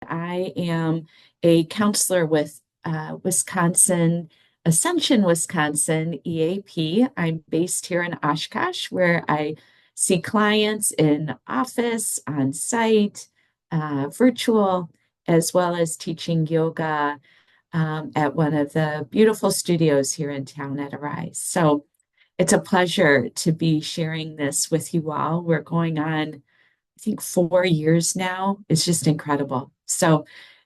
I am a counselor with Ascension, Wisconsin EAP. I'm based here in Oshkosh, where I see clients in office, on site, virtual, as well as teaching yoga at one of the beautiful studios here in town at Arise. So it's a pleasure to be sharing this with you all. We're going on, I think, 4 years now. It's just incredible. So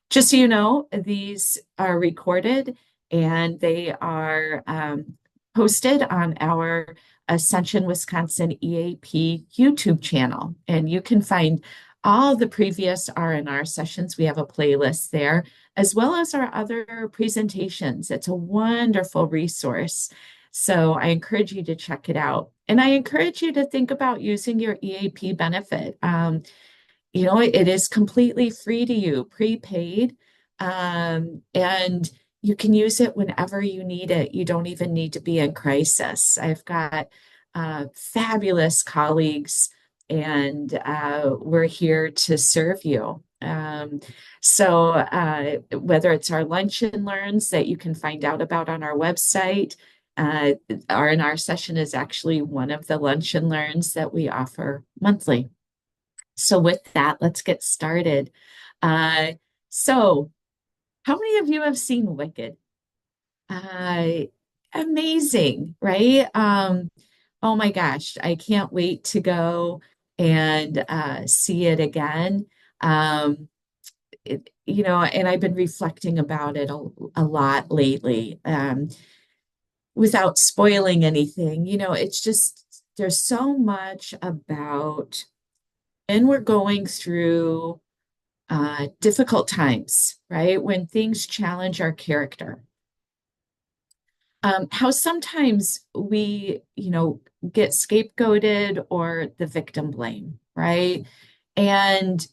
just so you know, these are recorded and they are posted on our Ascension, Wisconsin EAP YouTube channel. And you can find all the previous R&R sessions. We have a playlist there, as well as our other presentations. It's a wonderful resource. So I encourage you to check it out. And I encourage you to think about using your EAP benefit. It is completely free to you, prepaid, and you can use it whenever you need it. You don't even need to be in crisis. I've got fabulous colleagues, and we're here to serve you. So whether it's our lunch and learns that you can find out about on our website, uh, R&R session is actually one of the lunch and learns that we offer monthly. So with that, let's get started. Uh, so how many of you have seen Wicked? Uh, Amazing, right? Oh my gosh, I can't wait to go and see it again. Um, and I've been reflecting about it a lot lately. Without spoiling anything, it's just there's so much about, and we're going through difficult times, right? When things challenge our character. How sometimes we, get scapegoated or the victim blame, right? And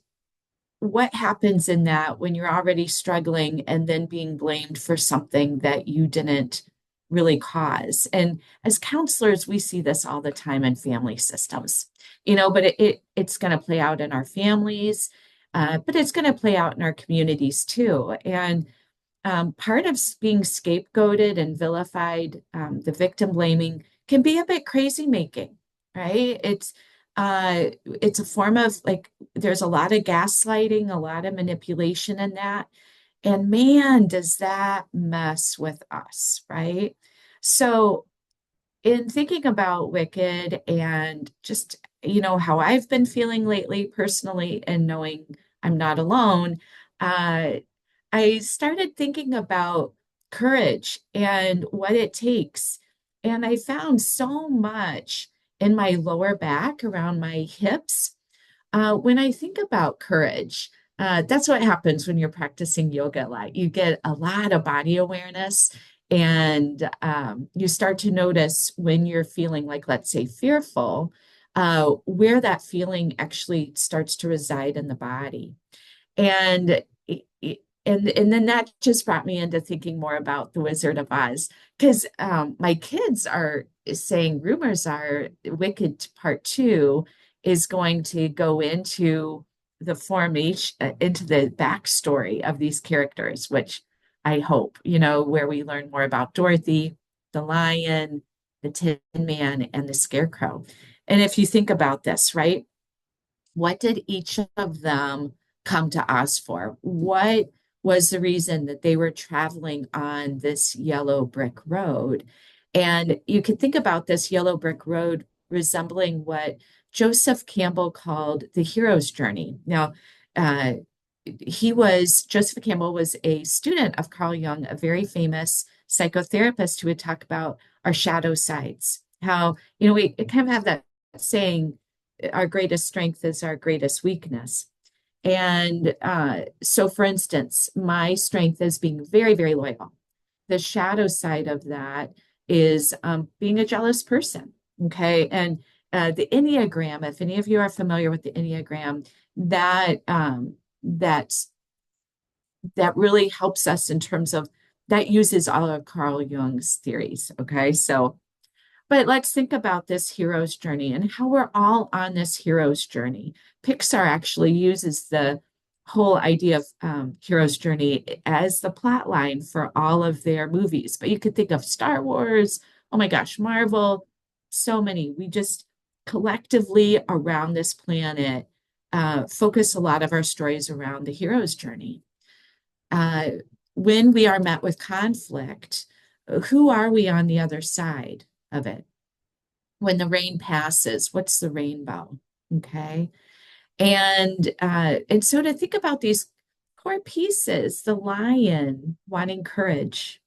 what happens in that when you're already struggling and then being blamed for something that you didn't really cause? And as counselors, we see this all the time in family systems, but it's going to play out in our families, but it's going to play out in our communities too. And part of being scapegoated and vilified, the victim blaming can be a bit crazy making, right? It's a form of, like, there's a lot of gaslighting, a lot of manipulation in that. And man, does that mess with us, right? So in thinking about Wicked and just, how I've been feeling lately personally and knowing I'm not alone, uh, I started thinking about courage and what it takes. And I found so much in my lower back around my hips. When I think about courage, that's what happens when you're practicing yoga a lot. You get a lot of body awareness, and you start to notice when you're feeling like, let's say, fearful, where that feeling actually starts to reside in the body. And and then that just brought me into thinking more about the Wizard of Oz, because my kids are saying, rumors are Wicked Part Two is going to go into the formation, into the backstory of these characters, which I hope, where we learn more about Dorothy, the lion, the Tin Man, and the Scarecrow. And if you think about this, right, what did each of them come to Oz for? What was the reason that they were traveling on this yellow brick road? And you could think about this yellow brick road resembling what Joseph Campbell called the hero's journey. Now, uh, Joseph Campbell was a student of Carl Jung, a very famous psychotherapist who would talk about our shadow sides. How, we kind of have that saying, our greatest strength is our greatest weakness. And so, for instance, my strength is being very, very loyal. The shadow side of that is being a jealous person. Okay. And the Enneagram, if any of you are familiar with the Enneagram, that's that really helps us in terms of that uses all of Carl Jung's theories. Okay. So, but let's think about this hero's journey and how we're all on this hero's journey. Pixar actually uses the whole idea of hero's journey as the plot line for all of their movies. But you could think of Star Wars, oh my gosh, Marvel, so many. We just collectively around this planet focus a lot of our stories around the hero's journey. Uh, when we are met with conflict, who are we on the other side of it? When the rain passes, what's the rainbow? Okay. And so to think about these core pieces, the lion wanting courage,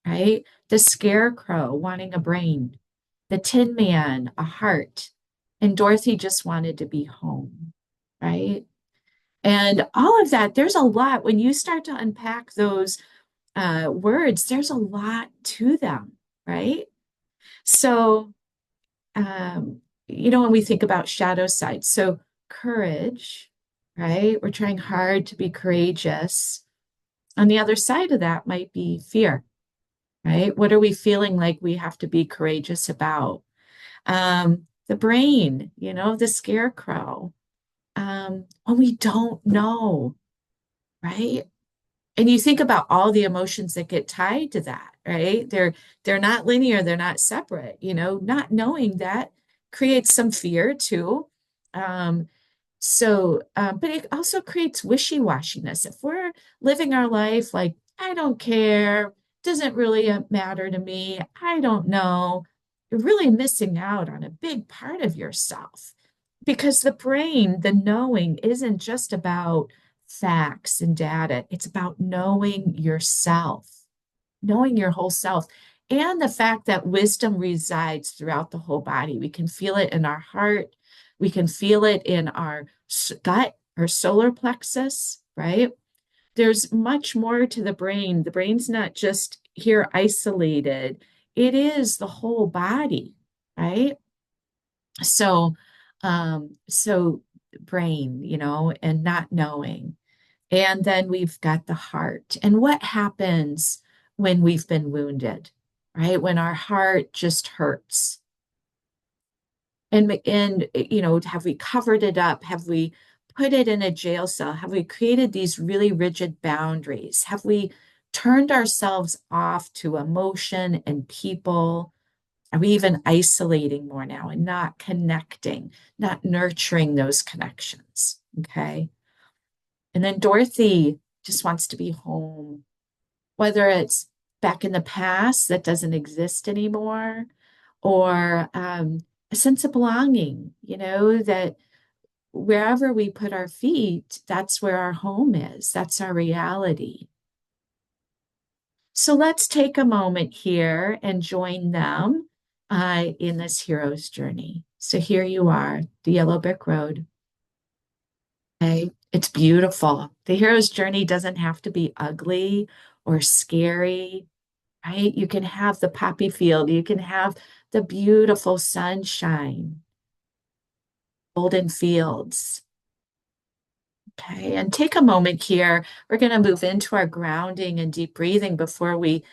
right? The scarecrow wanting a brain, the tin man, a heart, and Dorothy just wanted to be home, right? And all of that, there's a lot. When you start to unpack those words, there's a lot to them, right? So, when we think about shadow side, so courage, right? We're trying hard to be courageous. On the other side of that might be fear, right? What are we feeling like we have to be courageous about? The brain, the scarecrow. When we don't know, right? And you think about all the emotions that get tied to that, right? They're not linear, they're not separate, not knowing that creates some fear too. Um, but it also creates wishy-washiness. If we're living our life like, I don't care, doesn't really matter to me, I don't know, you're really missing out on a big part of yourself. Because the brain, the knowing, isn't just about facts and data, it's about knowing yourself, knowing your whole self. And the fact that wisdom resides throughout the whole body. We can feel it in our heart. We can feel it in our gut, our solar plexus, right? There's much more to the brain. The brain's not just here isolated, it is the whole body, right? So, so brain, and not knowing. And then we've got the heart. And what happens when we've been wounded, right? When our heart just hurts. And have we covered it up? Have we put it in a jail cell? Have we created these really rigid boundaries? Have we turned ourselves off to emotion and people? Are we even isolating more now and not connecting, not nurturing those connections? Okay. And then Dorothy just wants to be home, whether it's back in the past that doesn't exist anymore, or a sense of belonging, that wherever we put our feet, that's where our home is, that's our reality. So let's take a moment here and join them in this hero's journey. So here you are, the yellow brick road. Okay, it's beautiful. The hero's journey doesn't have to be ugly or scary, right? You can have the poppy field, you can have the beautiful sunshine, golden fields. Okay, and take a moment here. We're going to move into our grounding and deep breathing before we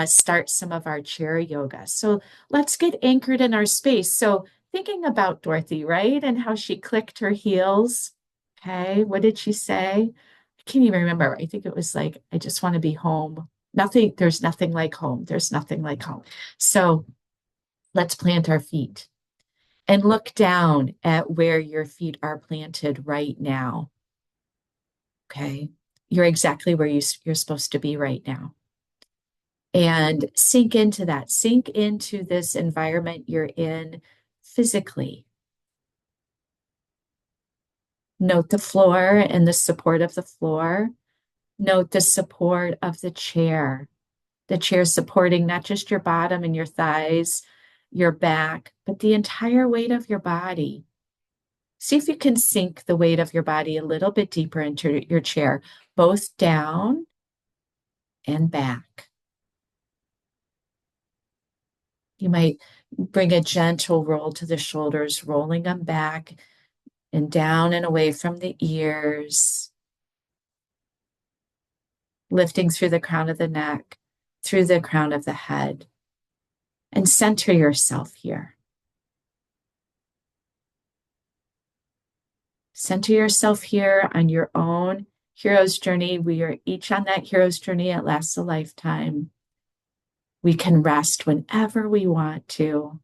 start some of our chair yoga. So let's get anchored in our space. So thinking about Dorothy, right? And how she clicked her heels. Okay, what did she say? I can't even remember. I think it was like, I just want to be home. There's nothing like home. There's nothing like home. So let's plant our feet and look down at where your feet are planted right now. Okay. You're exactly where you're supposed to be right now. And sink into that. Sink into this environment you're in physically. Note the floor and the support of the floor. Note the support of the chair. The chair supporting not just your bottom and your thighs, your back, but the entire weight of your body. See if you can sink the weight of your body a little bit deeper into your chair, both down and back. You might bring a gentle roll to the shoulders, rolling them back and down and away from the ears, lifting through the crown of the neck, through the crown of the head, and center yourself here. Center yourself here on your own hero's journey. We are each on that hero's journey. It lasts a lifetime. We can rest whenever we want to.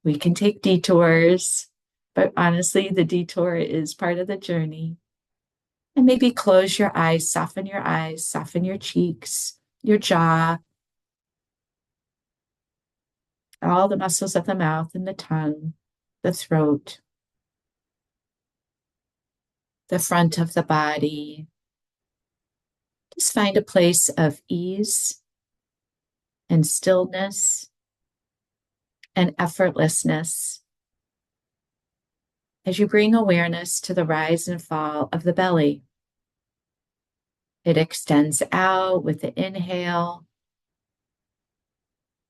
We can take detours, but honestly, the detour is part of the journey. And maybe close your eyes, soften your cheeks, your jaw, all the muscles of the mouth and the tongue, the throat, the front of the body. Just find a place of ease and stillness and effortlessness as you bring awareness to the rise and fall of the belly. It extends out with the inhale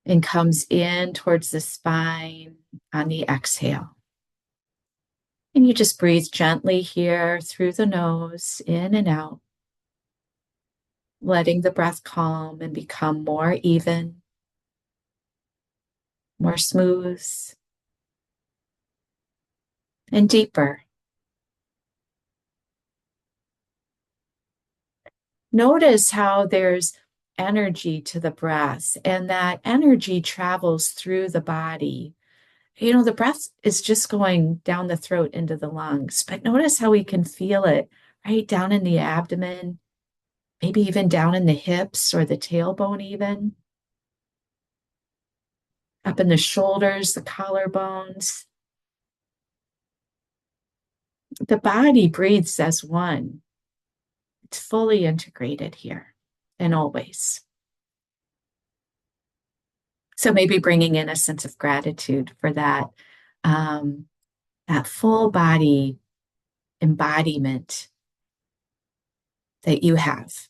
and comes in towards the spine on the exhale. And you just breathe gently here through the nose, in and out, letting the breath calm and become more even, more smooth, and deeper. Notice how there's energy to the breath, and that energy travels through the body. You know, the breath is just going down the throat into the lungs, but notice how we can feel it right down in the abdomen, maybe even down in the hips or the tailbone, even up in the shoulders, the collarbones. The body breathes as one. It's fully integrated here and always. So maybe bringing in a sense of gratitude for that, that full body embodiment that you have.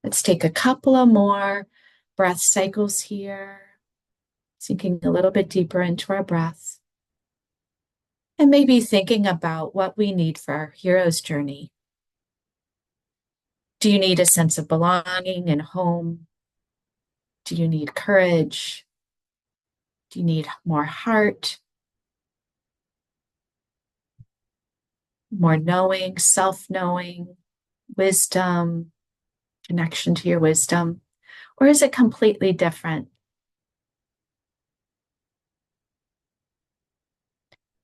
Let's take a couple of more breath cycles here, sinking a little bit deeper into our breath. And maybe thinking about what we need for our hero's journey. Do you need a sense of belonging and home? Do you need courage? Do you need more heart? More knowing, self-knowing, wisdom, connection to your wisdom? Or is it completely different?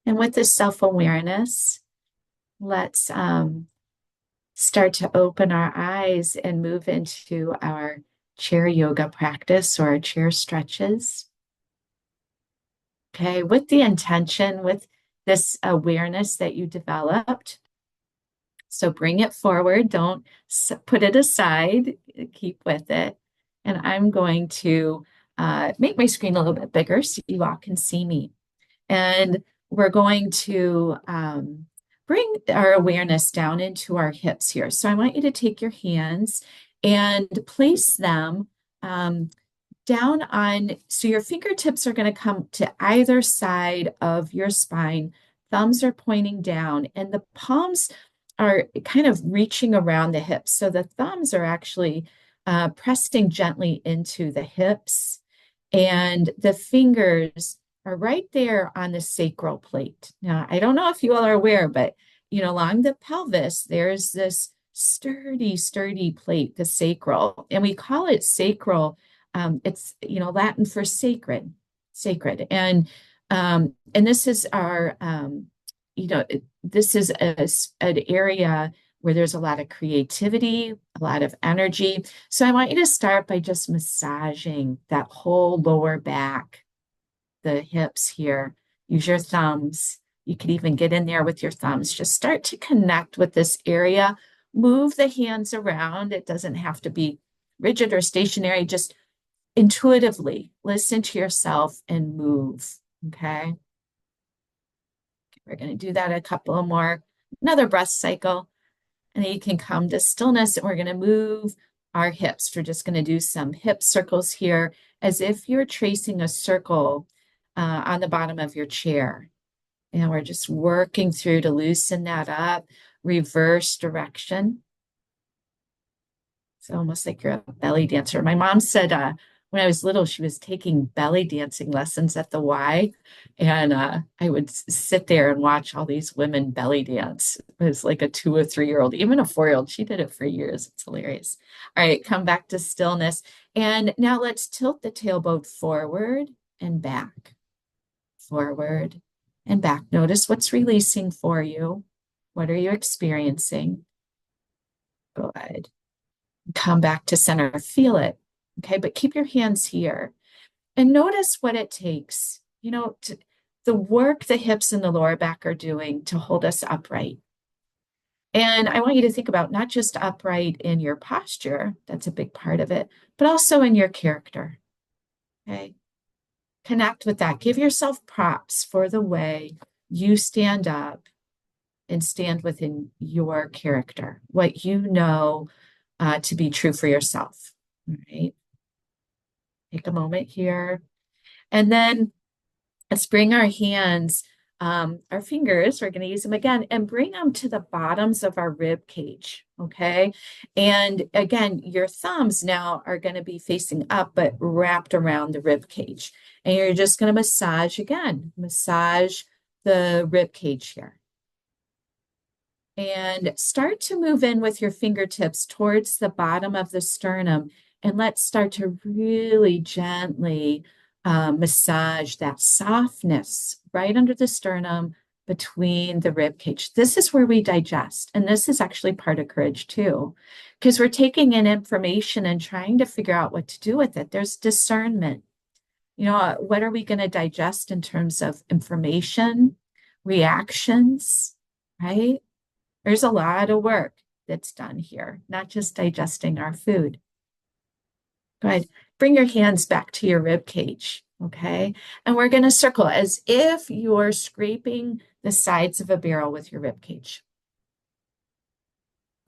And with this self-awareness, let's start to open our eyes and move into our chair yoga practice or chair stretches. Okay, with the intention, with this awareness that you developed. So bring it forward, don't put it aside, keep with it. And I'm going to make my screen a little bit bigger so you all can see me. And we're going to bring our awareness down into our hips here. So I want you to take your hands and place them down on, so your fingertips are going to come to either side of your spine. Thumbs are pointing down and the palms are kind of reaching around the hips. So the thumbs are actually pressing gently into the hips, and the fingers are right there on the sacral plate. Now, I don't know if you all are aware, but you know, along the pelvis, there's this sturdy plate, the sacral, and we call it sacral. It's, you know, Latin for sacred, and this is our you know, this is an area where there's a lot of creativity, a lot of energy. So I want you to start by just massaging that whole lower back, the hips here. Use your thumbs. You could even get in there with your thumbs. Just start to connect with this area. Move the hands around. It doesn't have to be rigid or stationary. Just intuitively listen to yourself and move. Okay. We're going to do that a couple of more, another breath cycle. And then you can come to stillness, and we're going to move our hips. We're just going to do some hip circles here as if you're tracing a circle on the bottom of your chair. And we're just working through to loosen that up, reverse direction. It's almost like you're a belly dancer. My mom said when I was little, she was taking belly dancing lessons at the Y, and I would sit there and watch all these women belly dance. It was like a 2 or 3 year old, even a 4 year old. She did it for years. It's hilarious. All right, come back to stillness. And now let's tilt the tailbone forward and back, forward and back. Notice what's releasing for you. What are you experiencing? Good. Come back to center. Feel it. Okay, but keep your hands here and notice what it takes, the work the hips and the lower back are doing to hold us upright. And I want you to think about not just upright in your posture, that's a big part of it, but also in your character. Okay. Connect with that. Give yourself props for the way you stand up and stand within your character, what you know to be true for yourself. All right. Take a moment here. And then let's bring our hands, our fingers, we're going to use them again, and bring them to the bottoms of our rib cage, okay? And again, your thumbs now are going to be facing up, but wrapped around the rib cage. And you're just going to massage again, massage the rib cage here. And start to move in with your fingertips towards the bottom of the sternum. And let's start to really gently massage that softness right under the sternum between the rib cage. This is where we digest. And this is actually part of courage too, because we're taking in information and trying to figure out what to do with it. There's discernment. What are we going to digest in terms of information, reactions, right? There's a lot of work that's done here, not just digesting our food. Good. Bring your hands back to your rib cage, okay? And we're going to circle as if you're scraping the sides of a barrel with your rib cage.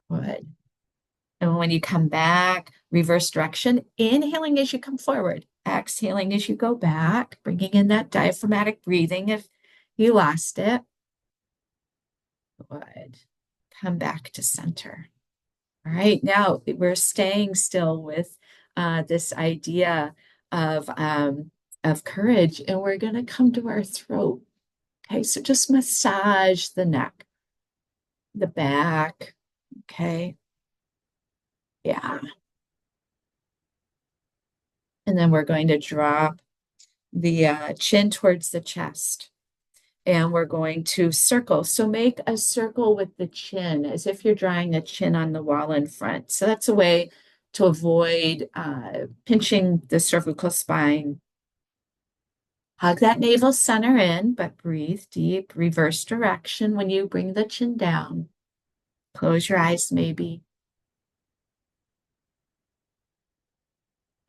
Good. And when you come back, reverse direction, inhaling as you come forward, exhaling as you go back, bringing in that diaphragmatic breathing if you lost it. Good. Come back to center. All right, now we're staying still with this idea of courage, and we're going to come to our throat. Okay, so just massage the neck, the back. Okay, yeah. And then we're going to drop the chin towards the chest. And we're going to circle. So make a circle with the chin as if you're drawing a chin on the wall in front. So that's a way to avoid pinching the cervical spine. Hug that navel center in, but breathe deep, reverse direction when you bring the chin down. Close your eyes maybe.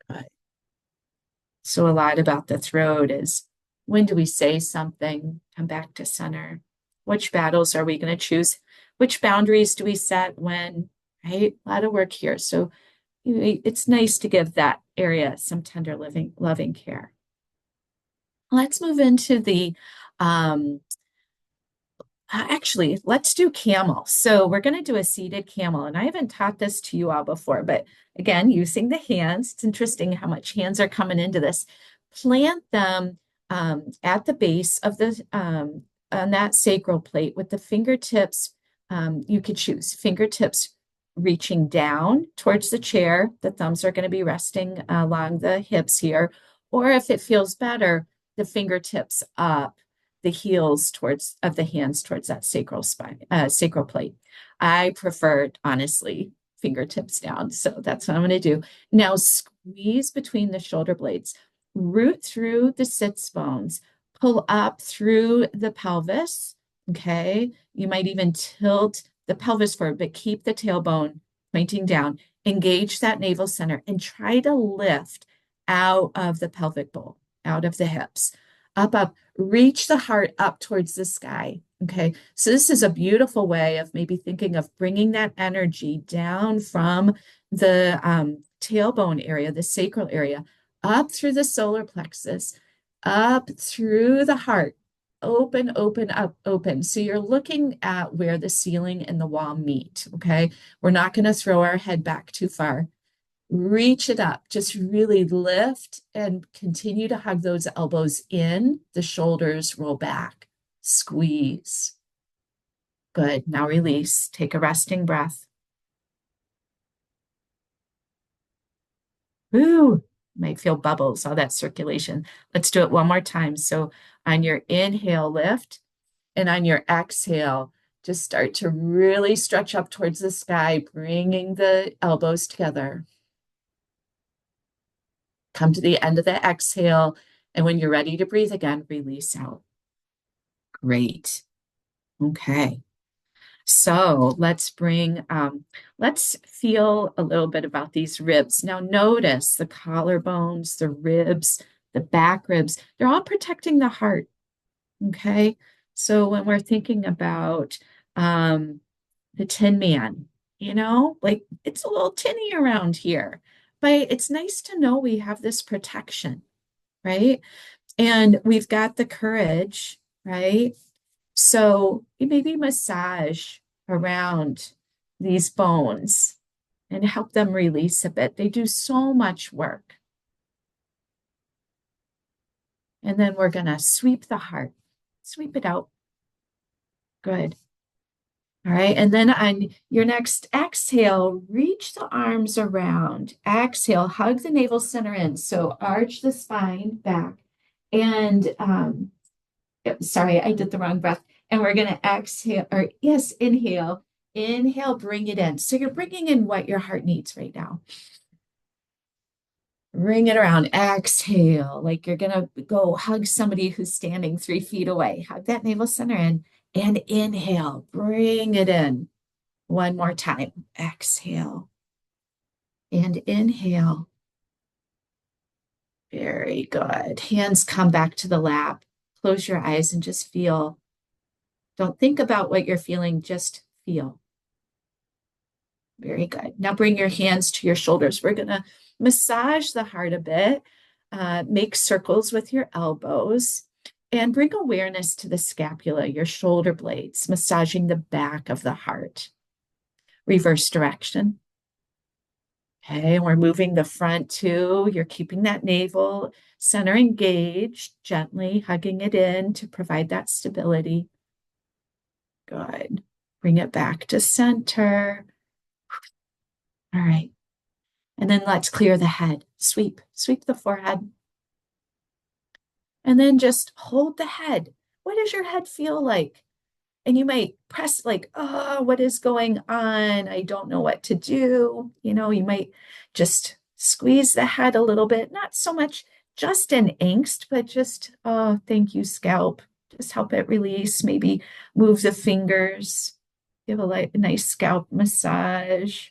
Good. So a lot about the throat is, when do we say something? Come back to center. Which battles are we going to choose? Which boundaries do we set when, right? A lot of work here. So it's nice to give that area some tender loving care. Let's move into the actually, let's do camel. So we're going to do a seated camel. And I haven't taught this to you all before, but again, using the hands, it's interesting how much hands are coming into this. Plant them at the base of on that sacral plate with the fingertips. You could choose fingertips reaching down towards the chair. The thumbs are going to be resting along the hips here. Or if it feels better, the fingertips up, the heels of the hands towards that sacral plate. I prefer, honestly, fingertips down. So that's what I'm going to do. Now squeeze between the shoulder blades, root through the sits bones, pull up through the pelvis. Okay. You might even tilt the pelvis forward, but keep the tailbone pointing down. Engage that navel center and try to lift out of the pelvic bowl, out of the hips. Up, reach the heart up towards the sky. Okay, so this is a beautiful way of maybe thinking of bringing that energy down from the tailbone area, the sacral area, up through the solar plexus, up through the heart, open, open, up, open. So you're looking at where the ceiling and the wall meet. Okay, we're not going to throw our head back too far. Reach it up. Just really lift and continue to hug those elbows in. The shoulders roll back. Squeeze. Good. Now release. Take a resting breath. Woo! Might feel bubbles, all that circulation. Let's do it one more time. So on your inhale, lift, and on your exhale, just start to really stretch up towards the sky, bringing the elbows together. Come to the end of the exhale, and when you're ready to breathe again, release out. Great. Okay. So let's feel a little bit about these ribs. Now notice the collarbones, the ribs, the back ribs, they're all protecting the heart. Okay. So when we're thinking about the Tin Man, like it's a little tinny around here, but it's nice to know we have this protection, right? And we've got the courage, right? So you maybe massage around these bones and help them release a bit. They do so much work. And then we're going to sweep the heart, sweep it out. Good. All right. And then on your next exhale, reach the arms around. Exhale, hug the navel center in. So arch the spine back. And sorry, I did the wrong breath. And we're going to exhale, or yes, inhale. Inhale, bring it in. So you're bringing in what your heart needs right now. Bring it around. Exhale, like you're going to go hug somebody who's standing 3 feet away. Hug that navel center in. And inhale, bring it in. One more time. Exhale. And inhale. Very good. Hands come back to the lap. Close your eyes and just feel. Don't think about what you're feeling, just feel. Very good. Now bring your hands to your shoulders. We're going to massage the heart a bit, make circles with your elbows, and bring awareness to the scapula, your shoulder blades, massaging the back of the heart. Reverse direction. Okay, we're moving the front too. You're keeping that navel center engaged, gently hugging it in to provide that stability. Good. Bring it back to center. All right. And then let's clear the head. Sweep the forehead. And then just hold the head. What does your head feel like? And you might press like, oh, what is going on? I don't know what to do. You might just squeeze the head a little bit, not so much just in angst, but just, oh, thank you, scalp. Just help it release. Maybe move the fingers. Give a nice scalp massage.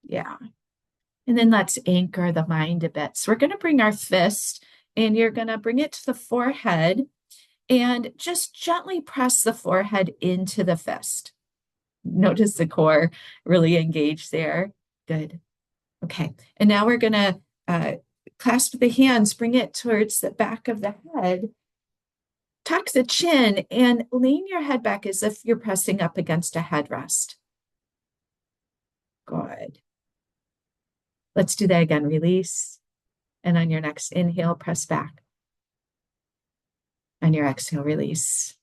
Yeah. And then let's anchor the mind a bit. So we're going to bring our fist and you're going to bring it to the forehead and just gently press the forehead into the fist. Notice the core really engaged there. Good. Okay. And now we're going to clasp the hands, bring it towards the back of the head, tuck the chin, and lean your head back as if you're pressing up against a headrest. Good. Let's do that again. Release. And on your next inhale, press back. On your exhale, release.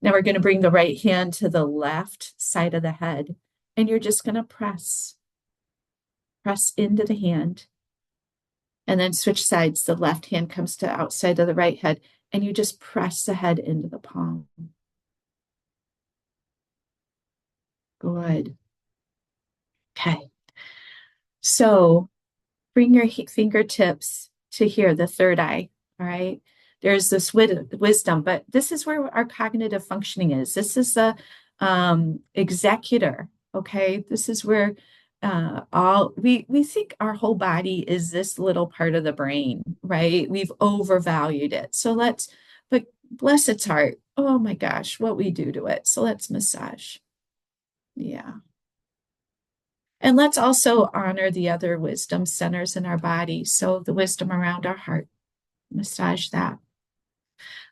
Now we're going to bring the right hand to the left side of the head. And you're just going to press. Press into the hand. And then switch sides. The left hand comes to outside of the right head. And you just press the head into the palm. Good. Okay. So bring your fingertips to here, the third eye, all right? There's this wisdom, but this is where our cognitive functioning is. This is the executor, okay? This is where we think our whole body is this little part of the brain, right? We've overvalued it. But bless its heart, oh my gosh, what we do to it. So let's massage. Yeah. And let's also honor the other wisdom centers in our body. So the wisdom around our heart, massage that.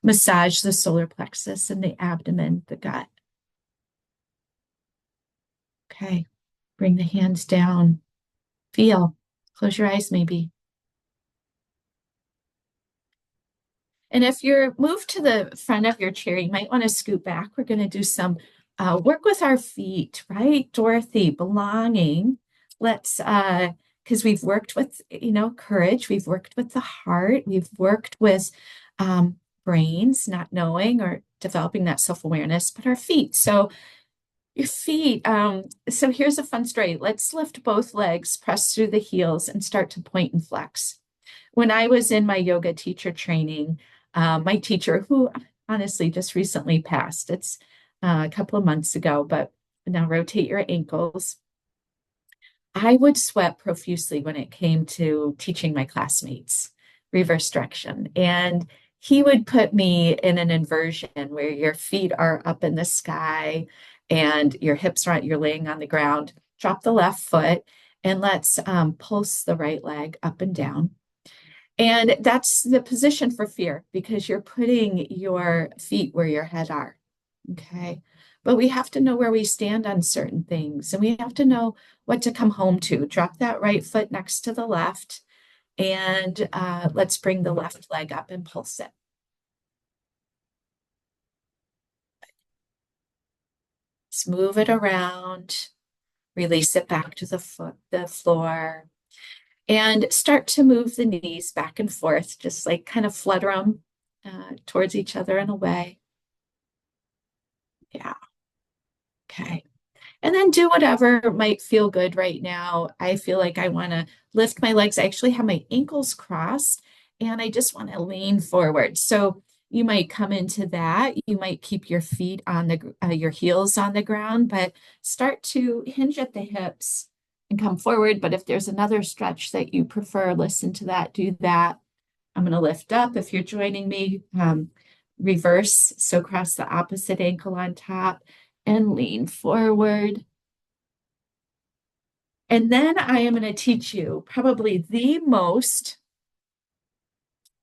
Massage the solar plexus and the abdomen, the gut. Okay, bring the hands down. Feel. Close your eyes, maybe. And if you're moved to the front of your chair, you might want to scoot back. We're going to do some work with our feet, right? Dorothy, belonging. Let's, because we've worked with, courage. We've worked with the heart. We've worked with brains, not knowing or developing that self-awareness, but our feet. So your feet. So here's a fun story. Let's lift both legs, press through the heels, and start to point and flex. When I was in my yoga teacher training, my teacher, who honestly just recently passed, it's a couple of months ago, but now rotate your ankles. I would sweat profusely when it came to teaching my classmates reverse direction. And he would put me in an inversion where your feet are up in the sky and your hips are, you're laying on the ground. Drop the left foot and let's pulse the right leg up and down. And that's the position for fear because you're putting your feet where your head are. Okay. But we have to know where we stand on certain things and we have to know what to come home to. Drop that right foot next to the left and let's bring the left leg up and pulse it. Let's move it around, release it back to the floor, and start to move the knees back and forth, just like kind of flutter them towards each other in a way. Yeah. Okay. And then do whatever might feel good right now. I feel like I want to lift my legs. I actually have my ankles crossed and I just want to lean forward. So you might come into that. You might keep your feet on your heels on the ground, but start to hinge at the hips and come forward. But if there's another stretch that you prefer, listen to that, do that. I'm going to lift up. If you're joining me, reverse. So cross the opposite ankle on top and lean forward. And then I am going to teach you probably the most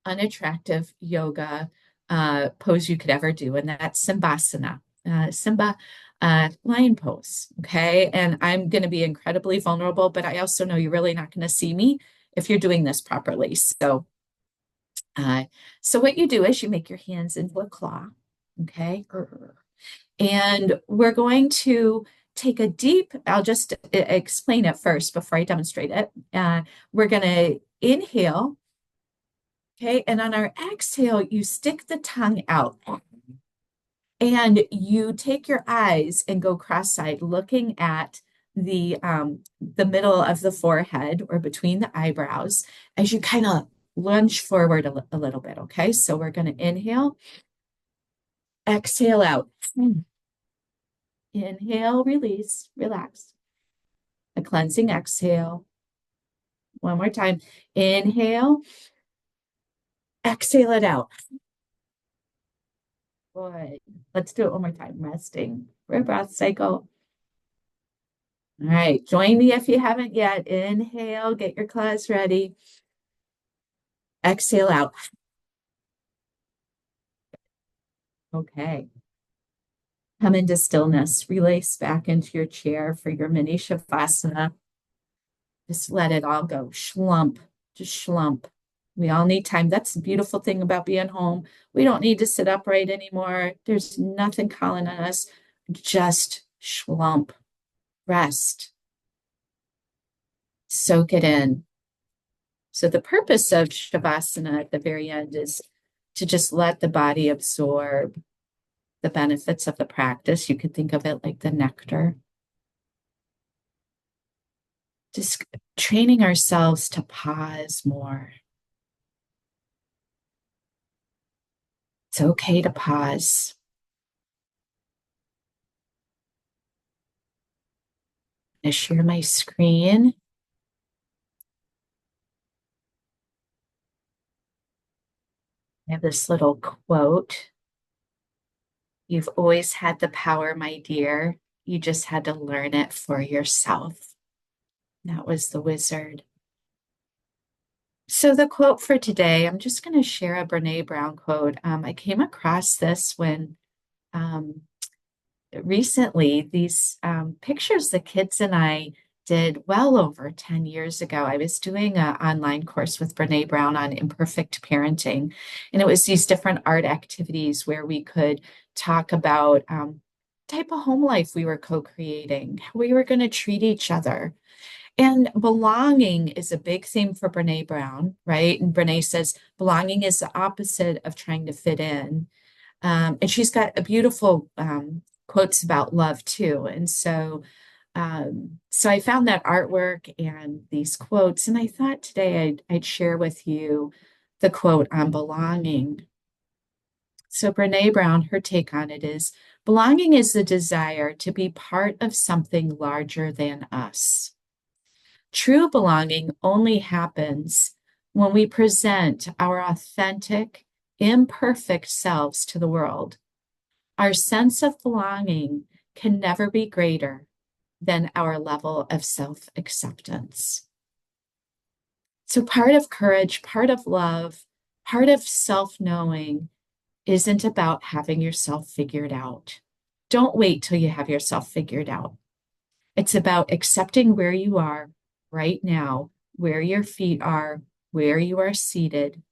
unattractive yoga pose you could ever do, and that's Simbasana, Simba lion pose. Okay. And I'm going to be incredibly vulnerable, but I also know you're really not going to see me if you're doing this properly. Uh, so what you do is you make your hands into a claw. Okay. And we're going to take a deep, I'll just explain it first before I demonstrate it. We're going to inhale, okay? And on our exhale, you stick the tongue out and you take your eyes and go cross-eyed looking at the middle of the forehead or between the eyebrows as you kind of lunge forward a little bit, okay? So we're going to inhale, exhale out. Inhale, release, relax. A cleansing exhale. One more time. Inhale, exhale it out. Good. Let's do it one more time. Resting for a breath cycle. All right. Join me if you haven't yet. Inhale, get your class ready. Exhale out. Okay. Come into stillness. Release back into your chair for your mini shavasana. Just let it all go. Schlump. Just schlump. We all need time. That's the beautiful thing about being home. We don't need to sit upright anymore. There's nothing calling on us. Just schlump. Rest. Soak it in. So the purpose of Shavasana at the very end is to just let the body absorb the benefits of the practice. You could think of it like the nectar. Just training ourselves to pause more. It's okay to pause. I share my screen. I have this little quote. You've always had the power, my dear. You just had to learn it for yourself. That was the wizard. So the quote for today, I'm just going to share a Brene Brown quote. I came across this when um, recently these pictures the kids and I did well over 10 years ago. I was doing an online course with Brene Brown on imperfect parenting. And it was these different art activities where we could talk about type of home life we were co-creating, how we were going to treat each other. And belonging is a big theme for Brene Brown, right? And Brene says belonging is the opposite of trying to fit in. And she's got a beautiful quotes about love too. And so I found that artwork and these quotes, and I thought today I'd share with you the quote on belonging. So Brene Brown, her take on it is belonging is the desire to be part of something larger than us. True belonging only happens when we present our authentic, imperfect selves to the world. Our sense of belonging can never be greater than our level of self acceptance. So, part of courage, part of love, part of self knowing isn't about having yourself figured out. Don't wait till you have yourself figured out. It's about accepting where you are right now, where your feet are, where you are seated,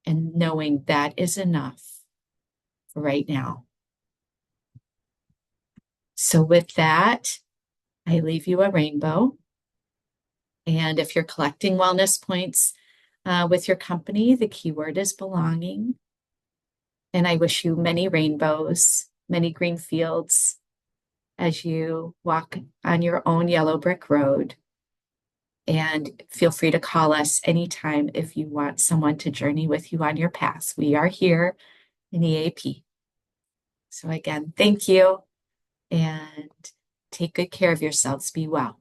and knowing that is enough right now. So, with that, I leave you a rainbow. And if you're collecting wellness points with your company, the keyword is belonging. And I wish you many rainbows, many green fields as you walk on your own yellow brick road. And feel free to call us anytime if you want someone to journey with you on your path. We are here in EAP. So, again, thank you and take good care of yourselves. Be well.